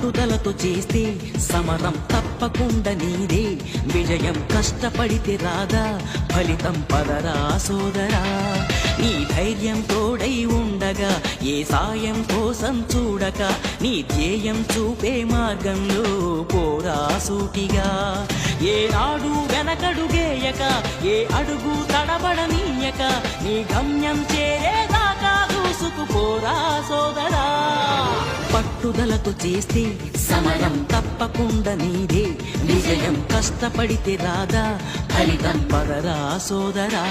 పట్టుదలతో చేస్తే సమరం తప్పకుండా నీదే విజయం కష్టపడితే రాదా ఫలితం పదరా సోదరా నీ ధైర్యం తోడై ఉండగా ఏ సాయం కోసం చూడక నీ ధ్యేయం చూపే మార్గంలో పోరా సూటిగా ఏ నాడు వెనకడుగేయక ఏ అడుగు తడబడనీయక నీ గమ్యం చేరేదాకా దూసుకుపోరా సోదరా పట్టుదలతో చేస్తే సమరం తప్పకుండా నీదే విజయం కష్టపడితే రాదా ఫలితం పదరా సోదరా